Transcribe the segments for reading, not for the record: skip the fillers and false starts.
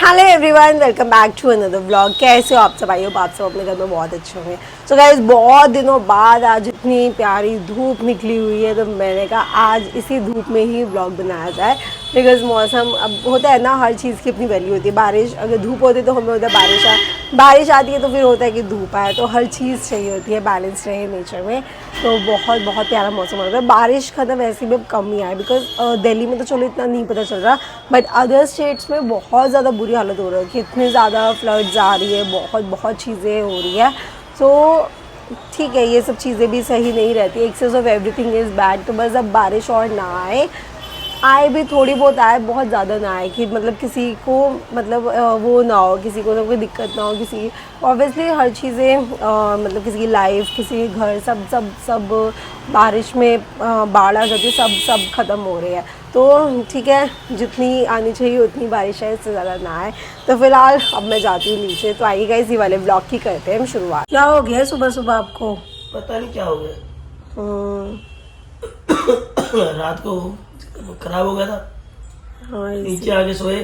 Hello everyone, welcome back to another vlog. कैसे हो आप सब? आई होप आप सब अपने घर में बहुत अच्छे होंगे। सो गाइस, बहुत दिनों बाद आज इतनी प्यारी धूप निकली हुई है, तो मैंने कहा आज इसी धूप में ही व्लॉग बनाया जाए। बिकॉज मौसम अब होता है ना, हर चीज़ की अपनी वैल्यू होती है। बारिश अगर धूप होती है तो हमें होता है बारिश आए, बारिश आती है तो फिर होता है कि धूप आए। तो हर चीज़ चाहिए होती है, बैलेंस रहे नेचर में। तो बहुत बहुत प्यारा मौसम हो रहा है। बारिश का तो वैसे भी अब कम ही आए, बिकॉज दिल्ली में तो चलो इतना नहीं पता चल रहा, बट अदर स्टेट्स में बहुत ज़्यादा बुरी हालत हो रही है कि इतनी ज़्यादा फ्लड्स आ रही है, बहुत बहुत चीज़ें हो रही है। सो ठीक है, ये सब चीज़ें भी सही नहीं रहती, excess of everything is bad. तो बस अब बारिश और ना आए भी, थोड़ी बहुत आए, बहुत ज़्यादा ना आए कि मतलब किसी को मतलब वो ना हो, किसी को कोई दिक्कत ना हो। किसी ऑब्वियसली हर चीज़ें मतलब किसी की लाइफ, किसी के घर, सब सब सब बारिश में बाढ़ आ जाती है, सब ख़त्म हो रहे हैं। तो ठीक है, जितनी आनी चाहिए उतनी बारिश है, इससे ज़्यादा ना आए। तो फिलहाल अब मैं जाती हूँ नीचे। तो आइएगा, इसी वाले ब्लॉग की करते हैं हम शुरुआत। क्या हो गया सुबह सुबह आपको? पता नहीं क्या हो गया। रात को खराब हो गया था। हाँ, नीचे आके सोए,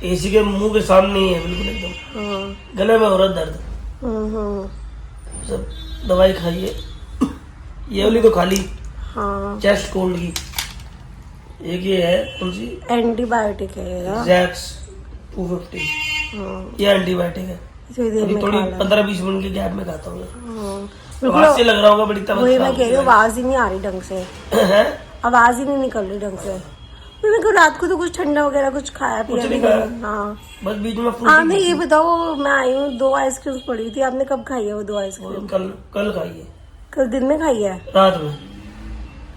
एसी के मुंह के सामने ही है बिल्कुल एकदम। हाँ, गले में हो रहा दर्द। सब दवाई खाइए। ये वाली तो खाली हाँ, चेस्ट कोल्ड की। एक ये है कौन सी, एंटीबायोटिक है। जैक्स 250। ये एंटीबायोटिक है। अभी थोड़ी 15-20 मिनट के गैप में खाता हूँ। आवाज से लग रहा होगा बड़ी तबीयत वही मैं खराब कह रही हूँ, आवाज ही नहीं आ रही ढंग से, है। आवाज ही नहीं निकल रही ढंग से। मेरे को रात को तो कुछ ठंडा वगैरह कुछ खाया पिया कुछ भी नहीं खाया। नहीं। हाँ, बस बीच में आपने ये बताओ, मैं आई हूँ 2 आइसक्रीम पड़ी थी, आपने कब खाई है वो 2 आइसक्रीम? कल खाइए, कल दिन में खाई है? रात में।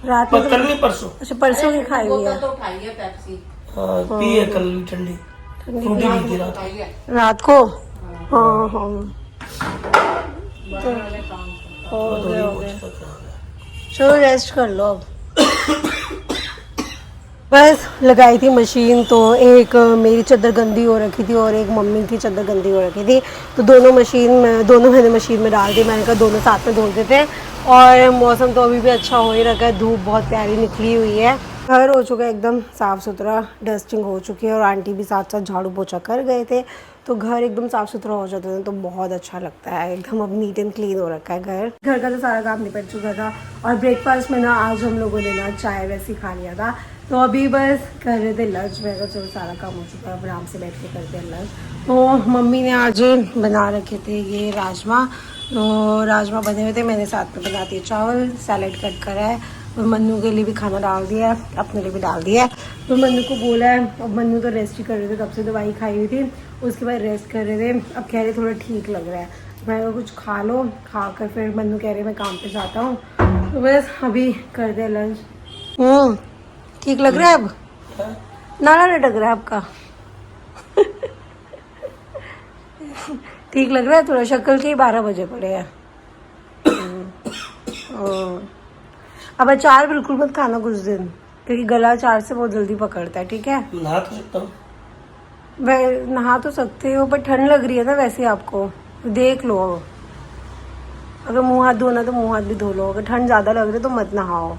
रात में? कल नहीं, परसों। अच्छा, परसों की खाई हुई है। तो खाई है पेप्सी। हाँ, पी है कल भी ठंडी फ्रूटी पी थी रात को। हाँ हाँ, हो गया। चलो रेस्ट कर लो अब। बस लगाई थी मशीन, तो एक मेरी चादर गंदी हो रखी थी और एक मम्मी की चादर गंदी हो रखी थी। तो दोनों मैंने मशीन में डाल दी। मैंने कहा दोनों साथ में धो देते हैं। और मौसम तो अभी भी अच्छा हो ही रखा है, धूप बहुत प्यारी निकली हुई है। घर हो चुका है एकदम साफ़ सुथरा, डस्टिंग हो चुकी है और आंटी भी साथ साथ झाड़ू पोछा कर गए थे। तो घर एकदम साफ़ सुथरा हो जाता है तो बहुत अच्छा लगता है। एकदम अब नीट एंड क्लीन हो रखा है घर का तो सारा काम निपट चुका था। और ब्रेकफास्ट में ना आज हम लोगों ने ना चाय वैसे खा लिया था। तो अभी बस कर रहे थे लंच। मैं चलो सारा काम हो चुका है, आराम से बैठ के करते हैं लंच। तो मम्मी ने आज बना रखे थे ये राजमा। तो राजमा बने हुए थे, मैंने साथ में बना दिए चावल, सैलेड कट करा है और मन्नू के लिए भी खाना डाल दिया है, अपने लिए भी डाल दिया है। तो मन्नू को बोला है, अब मन्नू तो रेस्ट ही कर रहे थे, तब से दवाई खाई हुई थी, उसके बाद रेस्ट कर रहे थे। अब कह रहे थोड़ा ठीक लग रहा है। मैं तो कुछ खा लो, खा कर फिर मन्नू कह रहे मैं काम पे जाता हूँ। तो बस अभी कर दे लंच। ठीक लग रहा है अब? नाला लटक रहा है आपका? ठीक लग रहा है थोड़ा? शक्ल के ही 12 बजे पड़े हैं। अब अचार बिल्कुल मत खाना कुछ दिन, क्योंकि गला अचार से बहुत जल्दी पकड़ता है। ठीक है? नहा तो सकता हूँ। नहा तो सकते हो, पर ठंड लग रही है ना वैसे आपको, देख लो। अगर मुंह हाथ धोना तो मुंह हाथ भी धो लो। अगर ठंड ज़्यादा लग रही है तो मत नहाओ,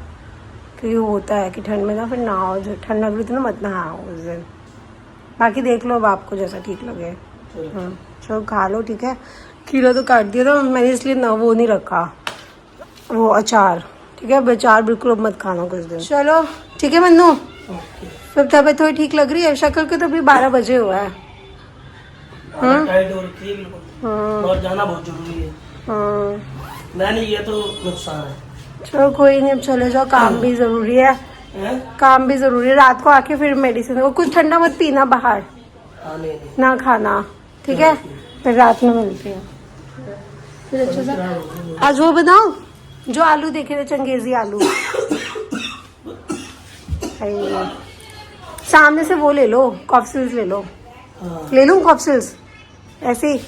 क्योंकि होता है कि ठंड में ना फिर नहाओ, जो ठंड लग रही थी ना मत नहाओ उस दिन। बाकी देख लो अब आपको जैसा ठीक लगे। चलो खा लो, ठीक है? खीरा तो काट दिया था मैंने, इसलिए ना वो नहीं रखा, वो अचार। ठीक है, अब अचार बिल्कुल अब मत खाना कुछ दिन। चलो ठीक है मन्नू, फिर तबीयत थोड़ी ठीक लग रही है? शक्ल के तो अभी 12 बजे हुआ है। टाइट हो रखी है बिल्कुल, और जाना बहुत जरूरी है। मैंने ये तो नुकसान है। चलो कोई नहीं, अब चले जाओ, काम भी जरूरी है। काम भी जरूरी है। रात को आके फिर मेडिसिन, और कुछ ठंडा मत पीना बाहर, ना खाना, ठीक है? फिर रात में मिलते हैं। फिर अच्छा सा आज वो बनाओ जो आलू देखे थे, चंगेजी आलू। सामने से वो ले लो, कॉप्सिल्स ले लो। ले लूं कॉप्सिल्स ऐसे ही?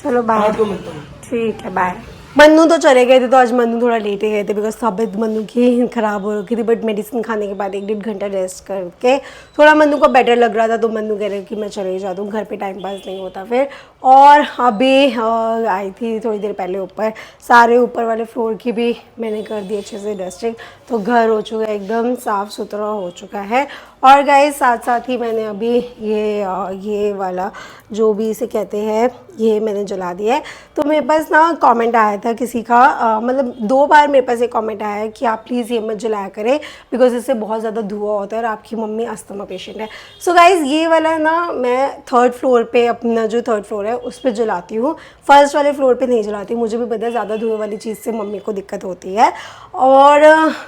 चलो बाय। ठीक है, बाय। मन्नू तो चले गए थे, तो आज मन्नू थोड़ा लेट ही गए थे, बिकॉज तबीयत मन्नू की ख़राब हो रखी थी। बट मेडिसिन खाने के बाद 1-1.5 घंटा रेस्ट करके थोड़ा मन्नू को बेटर लग रहा था, तो मन्नू कह रहे कि मैं चले जाता हूँ, घर पे टाइम पास नहीं होता फिर। और अभी आई थी थोड़ी देर पहले ऊपर, सारे ऊपर वाले फ्लोर की भी मैंने कर दी अच्छे से डस्टिंग। तो घर हो चुका है एकदम साफ़ सुथरा हो चुका है। और गाइस साथ साथ ही मैंने अभी ये वाला जो भी इसे कहते हैं ये मैंने जला दिया है। तो मेरे पास ना कमेंट आया था किसी का, मतलब 2 बार मेरे पास एक कमेंट आया है कि आप प्लीज़ ये मत जलाया करें बिकॉज इससे बहुत ज़्यादा धुआं होता है और आपकी मम्मी अस्थमा पेशेंट है। सो गाइस ये वाला ना मैं 3rd फ्लोर पे, अपना जो 3rd फ्लोर है उस पर जलाती हूँ, फर्स्ट वाले फ्लोर पे नहीं जलाती। मुझे भी पता है ज़्यादा धुएं वाली चीज़ से मम्मी को दिक्कत होती है। और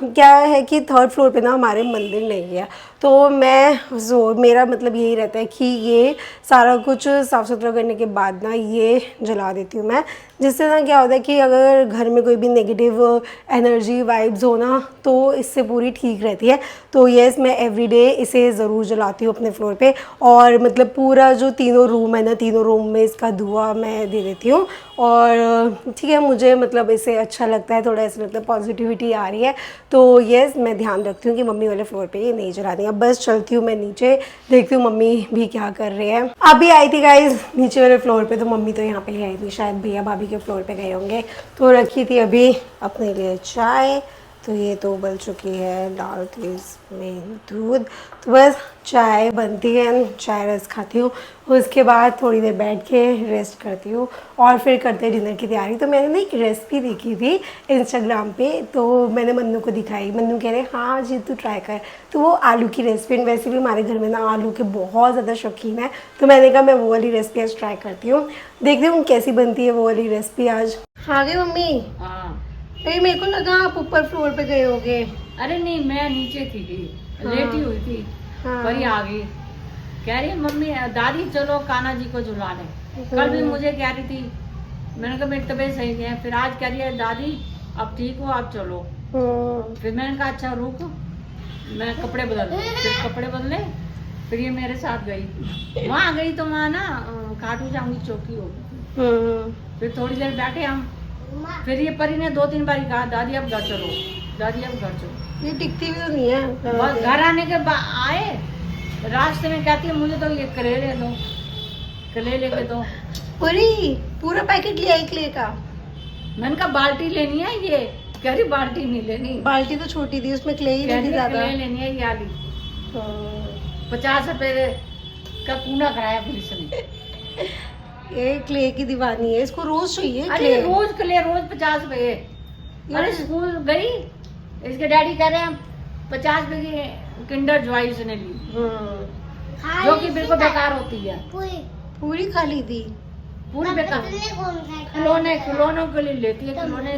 क्या है कि 3rd फ्लोर पे ना हमारे मंदिर नहीं है, तो मेरा मतलब यही रहता है कि ये सारा कुछ साफ़ सुथरा करने के बाद ना ये जला देती हूँ मैं, जिससे ना क्या होता है कि अगर घर में कोई भी नेगेटिव एनर्जी वाइब्स हो ना तो इससे पूरी ठीक रहती है। तो येस मैं एवरीडे इसे ज़रूर जलाती हूँ अपने फ्लोर पे, और मतलब पूरा जो 3 रूम है ना, 3 रूम में इसका धुआं मैं दे देती हूँ। और ठीक है, मुझे मतलब इसे अच्छा लगता है, थोड़ा ऐसा लगता है पॉजिटिविटी आ रही है। तो येस मैं ध्यान रखती हूँ कि मम्मी वाले फ्लोर पे ये नहीं जलानी है। बस चलती हूँ मैं नीचे, देखती हूँ मम्मी भी क्या कर रहे हैं। अभी आई थी गाइज नीचे वाले फ्लोर पे, तो मम्मी तो यहाँ पे ही आई थी, शायद भैया भाभी के फ्लोर पे गए होंगे। तो रखी थी अभी अपने लिए चाय, तो ये तो उबल चुकी है, डाल के इसमें दूध। तो बस चाय बनती है, चाय रस खाती हूँ, उसके बाद थोड़ी देर बैठ के रेस्ट करती हूँ और फिर करते हैं डिनर की तैयारी। तो मैंने ना एक रेसिपी देखी थी इंस्टाग्राम पे, तो मैंने मन्नू को दिखाई। मन्नू कह रहे हाँ जी तू ट्राई कर। तो वो आलू की रेसिपी, वैसे भी हमारे घर में ना आलू के बहुत ज़्यादा शौकीन है, तो मैंने कहा मैं वो वाली रेसिपी आज ट्राई करती हूँ, देखती हूँ कैसी बनती है वो वाली रेसिपी आज। हाँ गई मम्मी? हाँ। अरे मेरे को लगा आप ऊपर फ्लोर पे गए होगे। अरे नहीं, मैं नीचे थी, लेटी हुई थी, परी आ गई, कह रही मम्मी दादी चलो कान्हा जी को झुलाने। कल भी मुझे कह रही थी, मैंने कहा मेरी तबीयत सही नहीं है, फिर आज कह रही है दादी अब ठीक हो आप चलो। फिर मैंने कहा अच्छा रुक, मैं कपड़े बदल, फिर कपड़े बदले, फिर ये मेरे साथ गई। वहाँ गई तो वहाँ ना खाटू श्याम की चौकी होगी। फिर थोड़ी देर बैठे हम, फिर ये परी ने 2-3 बार कहा दादी अब घर चलो, दादी अब घर चलो। ये टिकती भी तो नहीं है। घर आने के बाद आए, रास्ते में कहती है मुझे तो ये करेले दो, करेले के दो। पूरा पैकेट लिया एक क्ले का। मैंने कहा बाल्टी लेनी है, ये कह रही बाल्टी नहीं लेनी, बाल्टी तो छोटी थी, उसमें क्ले ही नहीं ज्यादा। क्ले लेनी है ये वाली। 50 रुपए का कूना कराया पुलिस ने। ये क्ले की दीवानी है, इसको रोज चाहिए। अरे रोज क्ले, रोज 50 रुपए। अरे स्कूल गई, इसके डैडी कह रहे हैं 50 रुपए की किंडर जॉय उसने ली, जो कि बिल्कुल बेकार होती है। पूरी खा ली थी, पूरी बेकार। खिलौनों के लिए लेती है, खिलौने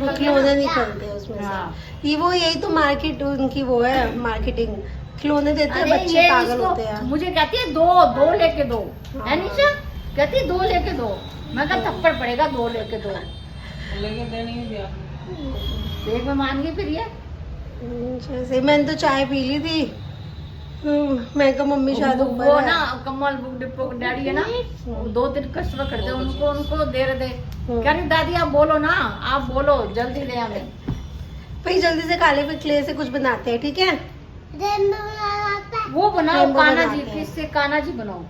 नहीं खरीदते उसमें से। ये वो यही तो मार्केट उनकी वो है, मार्केटिंग, खिलौने देते हैं, बच्चे पागल होते हैं। मुझे कहती है दो लेके दो, है निशा कहती है 2 लेके दो। मैं कहा थप्पड़ पड़ेगा, 2 लेके दो, लेके देने ही दिया। एक में मान गई फिर ये। जैसे मैंने तो चाय पी ली थी, मैं कहा मम्मी शायद वो ना कमल बुक डिपो डैडी है ना, 2-3 कस्टमर करते हैं, उनको दे रहे थे, कह रही दादी आप बोलो ना, आप बोलो जल्दी दे हमें। भाई जल्दी से काले पे क्ले से कुछ बनाते हैं, ठीक है? वो बनाओ कान्हा जी, किससे कान्हा जी बनाओ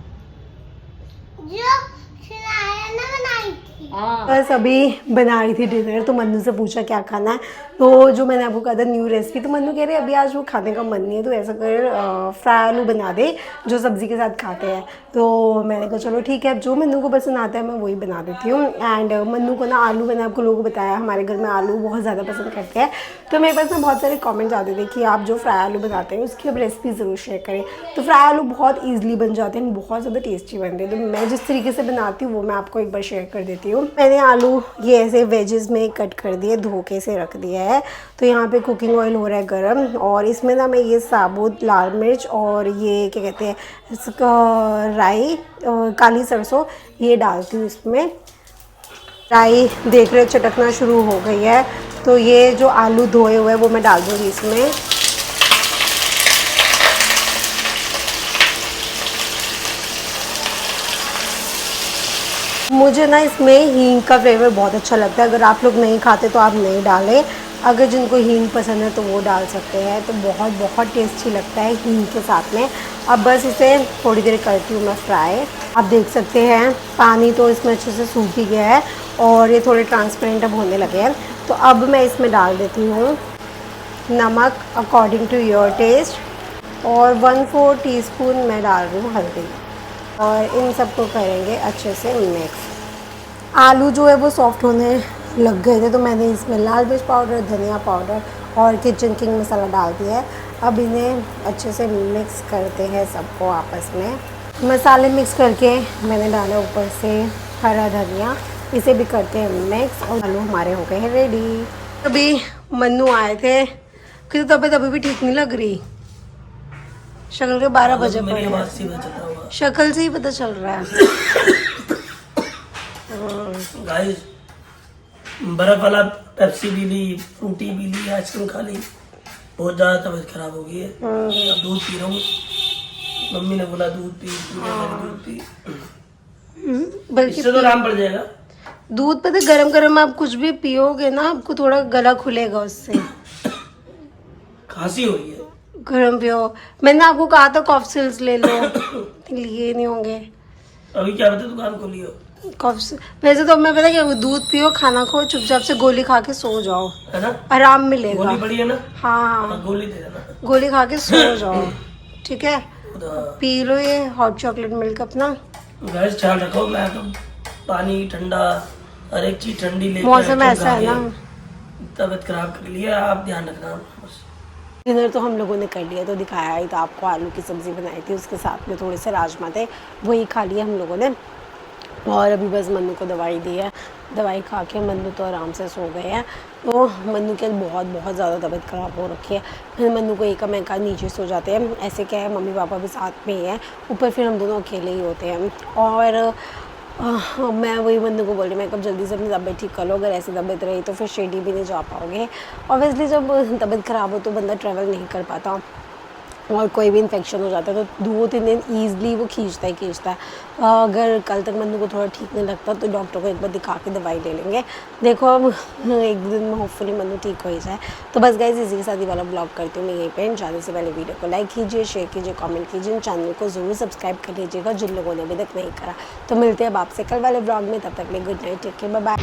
बस अभी बना रही थी डिनर, तो मन्नू से पूछा क्या खाना है, तो जो मैंने आपको कहा था न्यू रेसिपी, तो मन्नू कह रहे अभी आज वो खाने का मन नहीं है, तो ऐसा कर फ्राई आलू बना दे जो सब्ज़ी के साथ खाते हैं। तो मैंने कहा चलो ठीक है, अब जो मन्नू को पसंद आता है मैं वही बना देती हूँ। एंड मन्नू को ना आलू, मैंने आपको लोगों को बताया हमारे घर में आलू बहुत ज़्यादा पसंद करते हैं, तो मेरे पास ना बहुत सारे कॉमेंट्स आते थे कि आप जो फ्राई आलू बनाते हैं उसकी अब रेसिपी ज़रूर शेयर करें। तो फ्राई आलू बहुत ईजिली बन जाते हैं, बहुत ज़्यादा टेस्टी बनते हैं, तो मैं जिस तरीके से बनाती हूँ वो मैं आपको एक बार शेयर कर देती हूँ। मैंने आलू ये ऐसे वेजेस में कट कर दिए, धो के से रख दिया है। तो यहाँ पे कुकिंग ऑयल हो रहा है गरम, और इसमें ना मैं ये साबुत लाल मिर्च और ये क्या कहते हैं इसका राई, काली सरसों, ये डालती हूँ इसमें। राई देख रहे चटकना शुरू हो गई है, तो ये जो आलू धोए हुए हैं वो मैं डाल दूँगी इसमें। मुझे ना इसमें हींग का फ्लेवर बहुत अच्छा लगता है, अगर आप लोग नहीं खाते तो आप नहीं डालें, अगर जिनको हींग पसंद है तो वो डाल सकते हैं, तो बहुत बहुत टेस्टी लगता है हींग के साथ में। अब बस इसे थोड़ी देर करती हूँ मैं फ्राई। आप देख सकते हैं पानी तो इसमें अच्छे से सूख ही गया है और ये थोड़े ट्रांसपेरेंट अब होने लगे हैं। तो अब मैं इसमें डाल देती हूँ नमक अकॉर्डिंग टू योर टेस्ट, और 1/4 टीस्पून मैं डाल रही हूँ हल्दी और इन सबको करेंगे अच्छे से मिक्स। आलू जो है वो सॉफ्ट होने लग गए थे तो मैंने इसमें लाल मिर्च पाउडर, धनिया पाउडर और किचन किंग मसाला डाल दिया है। अब इन्हें अच्छे से मिक्स करते हैं सबको आपस में। मसाले मिक्स करके मैंने डाला ऊपर से हरा धनिया, इसे भी करते हैं मिक्स और आलू हमारे हो गए हैं रेडी। अभी मन्नू आए थे कि तबीयत अभी भी ठीक नहीं लग रही। शक्ल के 12 बजे मेरी पड़े आवाज से ही पता चल रहा होगा शक्ल से ही पता चल रहा है। गाइस, बर्फ वाला पेप्सी भी ली, फ्रूटी भी ली, आइसक्रीम खा ली, बहुत ज्यादा तबीयत खराब हो गई है। अब दूध पी रहा हूँ, मम्मी ने बोला दूध पी, दूध पी। बल्कि इससे तो आराम पड़ जाएगा। दूध पता गरम गरम आप कुछ भी पियोगे ना आपको थोड़ा गला खुलेगा उससे। खांसी हो रही है। गरम पियो। मैंने आपको कहा था कॉफ सिल्स ले लो, लिए नहीं होंगे। अभी क्या बता, दुकान खोली हो? वैसे तो मैं पता क्या, दूध पियो, खाना खाओ, चुपचाप से गोली खा के सो जाओ, है ना? आराम मिलेगा। गोली बड़ी है ना? हाँ, गोली दे देना। गोली खा के सो जाओ, ठीक है? खुदा। पी लो ये हॉट चॉकलेट मिल्क अपना। गैस ख्याल रखो, मैं तो पानी ठंडा, हर एक चीज ठंडी लेके मौसम ऐसा है ना। तबीयत खराब कर लिया, आप ध्यान रखना बस। डिनर तो हम लोगों ने कर लिया, तो दिखाया ही था आपको, आलू की सब्ज़ी बनाई थी, उसके साथ में थोड़े से राजमा थे, वही खा लिया हम लोगों ने। और अभी बस मन्नू को दवाई दी है, दवाई खा के मन्नू तो आराम से सो गए हैं। तो मन्नू की बहुत ज़्यादा तबीयत ख़राब हो रखी है। फिर मन्नू को एक मैं कहा नीचे सो जाते हैं, ऐसे क्या है मम्मी पापा भी साथ में ही हैं, ऊपर फिर हम दोनों अकेले ही होते हैं। और मैं वही बंदे को बोल रही, मैं कब जल्दी से अपनी तबीयत ठीक कर लो, अगर ऐसी तबीयत रही तो फिर शिरडी भी नहीं जा पाओगे। ऑब्वियसली जब तबीयत ख़राब हो तो बंदा ट्रैवल नहीं कर पाता, और कोई भी इन्फेक्शन हो जाता है तो 2-3 दिन ईज़िली वो खींचता है। अगर कल तक मन्नू को थोड़ा ठीक नहीं लगता तो डॉक्टर को एक बार दिखा के दवाई ले लेंगे। देखो अब 1 दिन में होपफुली मन्नू ठीक हो ही जाए। तो बस गाइस, इसी के साथ ही वाला ब्लॉग करती हूँ मैं यहीं पे। जाने से पहले वीडियो को लाइक कीजिए, शेयर कीजिए, कमेंट कीजिए, चैनल को ज़रूर सब्सक्राइब कर लीजिएगा जिन लोगों ने अभी तक नहीं करा। तो मिलते हैं अब आपसे कल वाले ब्लॉग में, तब तक के लिए good night, take care, bye bye.